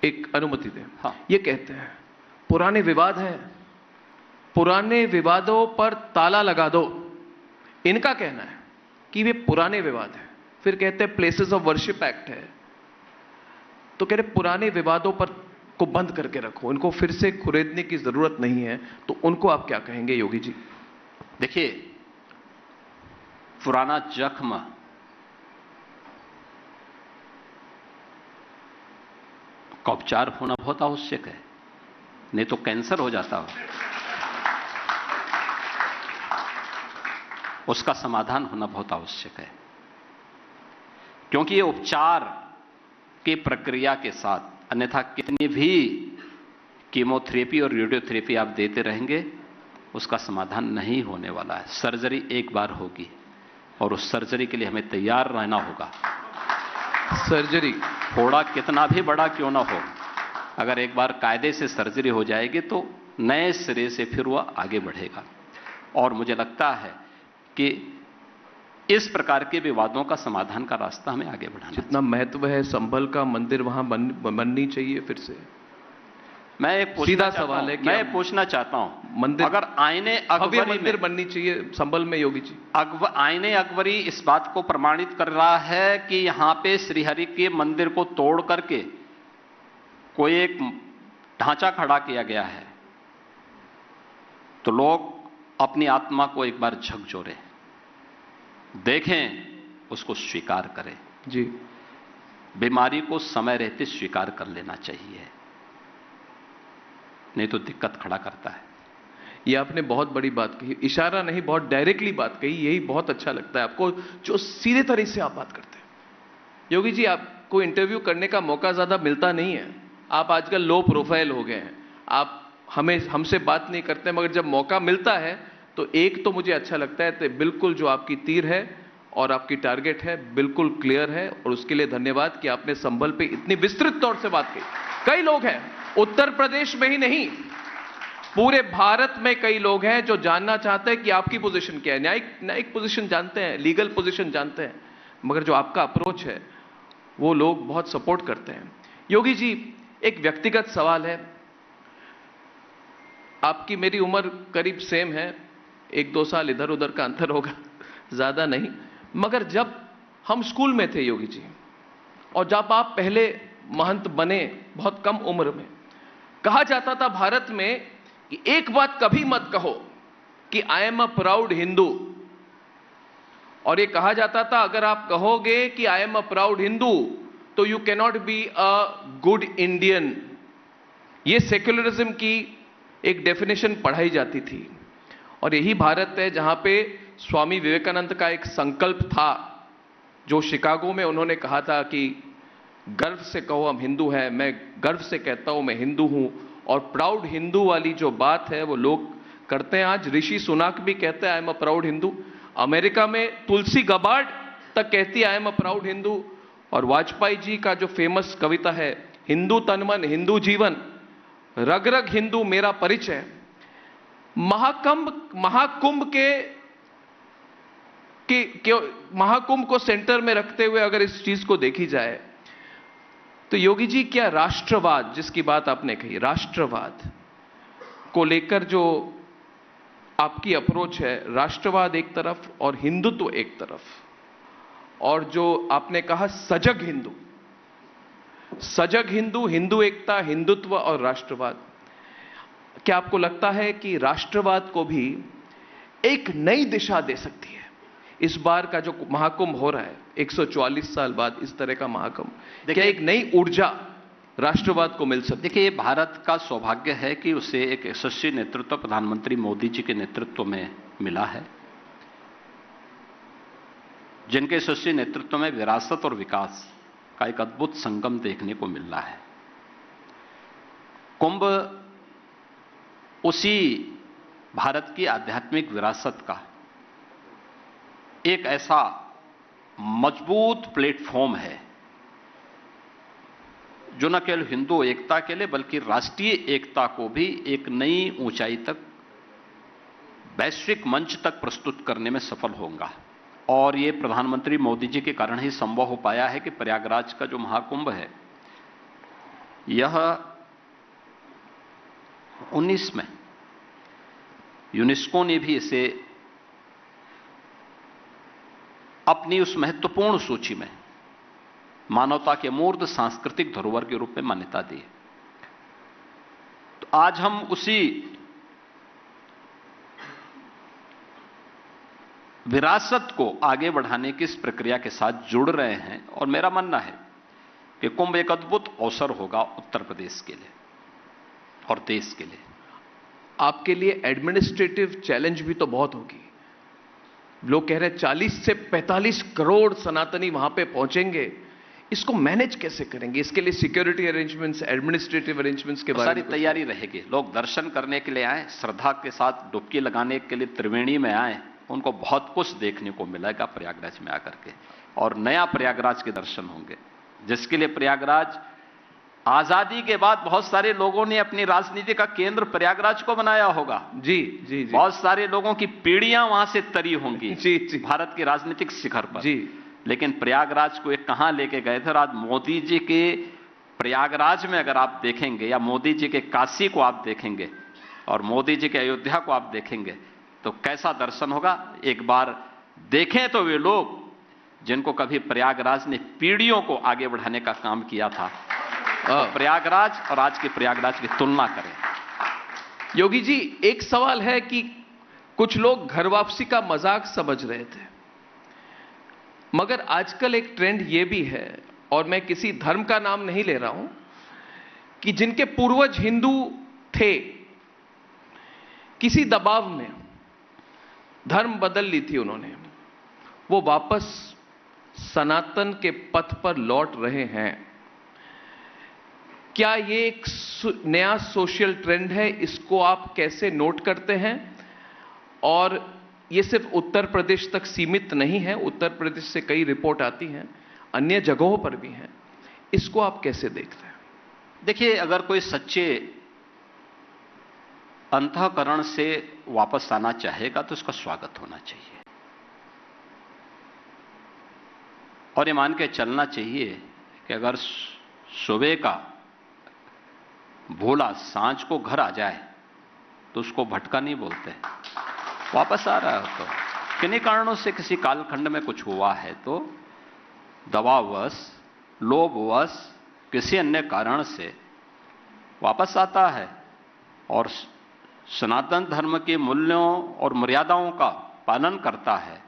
एक अनुमति दें। हाँ। ये कहते हैं पुराने विवाद हैं, पुराने विवादों पर ताला लगा दो। इनका कहना है कि वे पुराने विवाद हैं। फिर कहते हैं प्लेसेस ऑफ वर्शिप एक्ट है, तो कह रहे पुराने विवादों पर को बंद करके रखो, इनको फिर से खुरेदने की जरूरत नहीं है। तो उनको आप क्या कहेंगे योगी जी? देखिए, पुराना जख्म का उपचार होना बहुत आवश्यक है, नहीं तो कैंसर हो जाता हो। उसका समाधान होना बहुत आवश्यक है, क्योंकि ये उपचार की प्रक्रिया के साथ अन्यथा कितनी भी कीमोथेरेपी और रेडियोथेरेपी आप देते रहेंगे, उसका समाधान नहीं होने वाला है। सर्जरी एक बार होगी और उस सर्जरी के लिए हमें तैयार रहना होगा। सर्जरी थोड़ा कितना भी बड़ा क्यों ना हो, अगर एक बार कायदे से सर्जरी हो जाएगी तो नए सिरे से फिर वह आगे बढ़ेगा। और मुझे लगता है कि इस प्रकार के विवादों का समाधान का रास्ता हमें आगे बढ़ाना है। जितना महत्व है संभल का मंदिर वहां बननी चाहिए फिर से। मैं एक सीधा सवाल है कि मैं पूछना चाहता हूं, मंदिर अगर आईने अकबरी मंदिर बननी चाहिए संभल में योगी जी? आईने अकबरी इस बात को प्रमाणित कर रहा है कि यहां पे श्रीहरि के मंदिर को तोड़ करके कोई एक ढांचा खड़ा किया गया है, तो लोग अपनी आत्मा को एक बार झकझोरें, देखें, उसको स्वीकार करें। जी, बीमारी को समय रहते स्वीकार कर लेना चाहिए, नहीं तो दिक्कत खड़ा करता है। ये आपने बहुत बड़ी बात कही, इशारा नहीं बहुत डायरेक्टली बात कही। यही बहुत अच्छा लगता है आपको, जो सीधे तरीके से आप बात करते हैं। योगी जी, आपको इंटरव्यू करने का मौका ज्यादा मिलता नहीं है, आप आजकल लो प्रोफाइल हो गए हैं, आप हमसे बात नहीं करते, मगर जब मौका मिलता है तो एक तो मुझे अच्छा लगता है, तो बिल्कुल जो आपकी तीर है और आपकी टारगेट है बिल्कुल क्लियर है, और उसके लिए धन्यवाद कि आपने संभल पे इतनी विस्तृत तौर से बात की। कई लोग हैं उत्तर प्रदेश में ही नहीं, पूरे भारत में कई लोग हैं जो जानना चाहते हैं कि आपकी पोजीशन क्या है। न्यायिक पोजीशन जानते हैं, लीगल पोजीशन जानते हैं, मगर जो आपका अप्रोच है वो लोग बहुत सपोर्ट करते हैं। योगी जी, एक व्यक्तिगत सवाल है, आपकी मेरी उम्र करीब सेम है, 1-2 साल इधर उधर का अंतर होगा, ज्यादा नहीं, मगर जब हम स्कूल में थे योगी जी, और जब आप पहले महंत बने बहुत कम उम्र में, कहा जाता था भारत में कि एक बात कभी मत कहो कि I am a proud Hindu, और ये कहा जाता था अगर आप कहोगे कि I am a proud Hindu तो you cannot be a good Indian. ये सेक्युलरिज्म की एक डेफिनेशन पढ़ाई जाती थी, और यही भारत है जहां पे स्वामी विवेकानंद का एक संकल्प था, जो शिकागो में उन्होंने कहा था कि गर्व से कहो हम हिंदू हैं, मैं गर्व से कहता हूं मैं हिंदू हूं। और प्राउड हिंदू वाली जो बात है वो लोग करते हैं। आज ऋषि सुनाक भी कहते हैं आई am a proud Hindu, America में तुलसी गबार्ड तक कहती है आई एम अ प्राउड हिंदू, और वाजपेयी जी का जो फेमस कविता है हिंदू तन मन हिंदू जीवन, रग रग हिंदू मेरा परिचय। महाकुंभ महाकुंभ को सेंटर में रखते हुए अगर इस चीज को देखी जाए तो योगी जी, क्या राष्ट्रवाद जिसकी बात आपने कही, राष्ट्रवाद को लेकर जो आपकी अप्रोच है, राष्ट्रवाद एक तरफ और हिंदुत्व एक तरफ, और जो आपने कहा सजग हिंदू, हिंदू एकता, हिंदुत्व और राष्ट्रवाद, क्या आपको लगता है कि राष्ट्रवाद को भी एक नई दिशा दे सकती है इस बार का जो महाकुंभ हो रहा है, 144 साल बाद इस तरह का महाकुंभ, क्या एक नई ऊर्जा राष्ट्रवाद को मिल सकती है? देखिए, भारत का सौभाग्य है कि उसे एक यशस्वी नेतृत्व प्रधानमंत्री मोदी जी के नेतृत्व में मिला है, जिनके यशस्वी नेतृत्व में विरासत और विकास का एक अद्भुत संगम देखने को मिल रहा है। कुंभ उसी भारत की आध्यात्मिक विरासत का एक ऐसा मजबूत प्लेटफॉर्म है जो न केवल हिंदू एकता के लिए बल्कि राष्ट्रीय एकता को भी एक नई ऊंचाई तक, वैश्विक मंच तक प्रस्तुत करने में सफल होगा। और यह प्रधानमंत्री मोदी जी के कारण ही संभव हो पाया है कि प्रयागराज का जो महाकुंभ है यह 19 में यूनेस्को ने भी इसे अपनी उस महत्वपूर्ण सूची में मानवता के अमूर्त सांस्कृतिक धरोहर के रूप में मान्यता दी। तो आज हम उसी विरासत को आगे बढ़ाने की इस प्रक्रिया के साथ जुड़ रहे हैं और मेरा मानना है कि कुंभ एक अद्भुत अवसर होगा उत्तर प्रदेश के लिए और देश के लिए। आपके लिए एडमिनिस्ट्रेटिव चैलेंज भी तो बहुत होगी। लोग कह रहे हैं 40 से 45 करोड़ सनातनी वहां पे पहुंचेंगे, इसको मैनेज कैसे करेंगे? इसके लिए सिक्योरिटी अरेंजमेंट्स, एडमिनिस्ट्रेटिव अरेंजमेंट्स के बारे में सारी तैयारी रहेगी। लोग दर्शन करने के लिए आए, श्रद्धा के साथ डुबकी लगाने के लिए त्रिवेणी में आए, उनको बहुत कुछ देखने को मिलेगा प्रयागराज में आकर के, और नया प्रयागराज के दर्शन होंगे, जिसके लिए प्रयागराज आजादी के बाद बहुत सारे लोगों ने अपनी राजनीति का केंद्र प्रयागराज को बनाया होगा। जी जी जी, बहुत सारे लोगों की पीढ़ियां वहां से तरी होंगी जी जी, भारत के राजनीतिक शिखर पर जी। लेकिन प्रयागराज को एक कहां लेके गए थे, और आज मोदी जी के प्रयागराज में अगर आप देखेंगे, या मोदी जी के काशी को आप देखेंगे और मोदी जी के अयोध्या को आप देखेंगे, तो कैसा दर्शन होगा। एक बार देखें तो वे लोग जिनको कभी प्रयागराज ने पीढ़ियों को आगे बढ़ाने का काम किया था, तो प्रयागराज और आज के प्रयागराज की तुलना करें। योगी जी, एक सवाल है कि कुछ लोग घर वापसी का मजाक समझ रहे थे, मगर आजकल एक ट्रेंड यह भी है, और मैं किसी धर्म का नाम नहीं ले रहा हूं, कि जिनके पूर्वज हिंदू थे, किसी दबाव में धर्म बदल ली थी उन्होंने, वो वापस सनातन के पथ पर लौट रहे हैं। क्या ये एक नया सोशल ट्रेंड है? इसको आप कैसे नोट करते हैं? और ये सिर्फ उत्तर प्रदेश तक सीमित नहीं है, उत्तर प्रदेश से कई रिपोर्ट आती हैं, अन्य जगहों पर भी हैं, इसको आप कैसे देखते हैं? देखिए, अगर कोई सच्चे अंतःकरण से वापस आना चाहेगा तो उसका स्वागत होना चाहिए, और ये मान के चलना चाहिए कि अगर सुबह का भोला सांझ को घर आ जाए तो उसको भटका नहीं बोलते। वापस आ रहा है तो किन्हीं कारणों से किसी कालखंड में कुछ हुआ है तो दबाववश, लोभवश, किसी अन्य कारण से वापस आता है और सनातन धर्म के मूल्यों और मर्यादाओं का पालन करता है,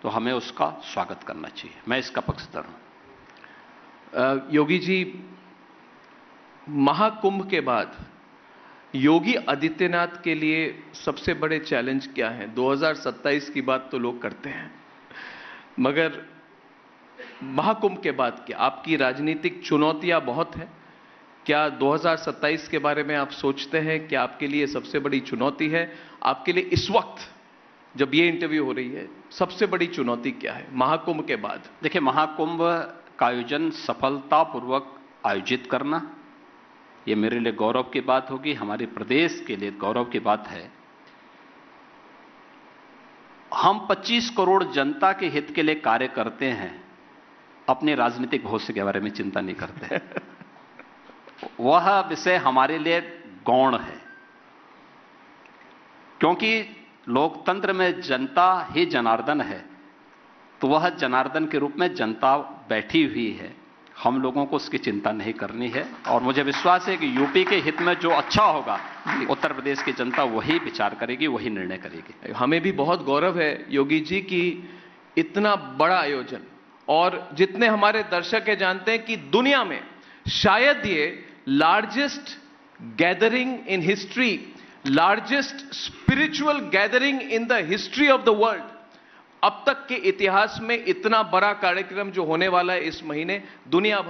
तो हमें उसका स्वागत करना चाहिए। मैं इसका पक्षधर हूं। योगी जी, महाकुंभ के बाद योगी आदित्यनाथ के लिए सबसे बड़े चैलेंज क्या हैं? 2027 की बात तो लोग करते हैं, मगर महाकुंभ के बाद क्या आपकी राजनीतिक चुनौतियां बहुत हैं? क्या 2027 के बारे में आप सोचते हैं कि आपके लिए सबसे बड़ी चुनौती है? आपके लिए इस वक्त जब ये इंटरव्यू हो रही है, सबसे बड़ी चुनौती क्या है महाकुंभ के बाद? देखिए, महाकुंभ का आयोजन सफलतापूर्वक आयोजित करना, ये मेरे लिए गौरव की बात होगी, हमारे प्रदेश के लिए गौरव की बात है। हम 25 करोड़ जनता के हित के लिए कार्य करते हैं, अपने राजनीतिक भविष्य के बारे में चिंता नहीं करते। वह विषय हमारे लिए गौण है, क्योंकि लोकतंत्र में जनता ही जनार्दन है, तो वह जनार्दन के रूप में जनता बैठी हुई है। हम लोगों को उसकी चिंता नहीं करनी है, और मुझे विश्वास है कि यूपी के हित में जो अच्छा होगा उत्तर प्रदेश की जनता वही विचार करेगी, वही निर्णय करेगी। हमें भी बहुत गौरव है योगी जी कि इतना बड़ा आयोजन, और जितने हमारे दर्शक है जानते हैं कि दुनिया में शायद ये largest gathering in history, largest spiritual gathering in the history of the world, अब तक के इतिहास में इतना बड़ा कार्यक्रम जो होने वाला है इस महीने, दुनिया भर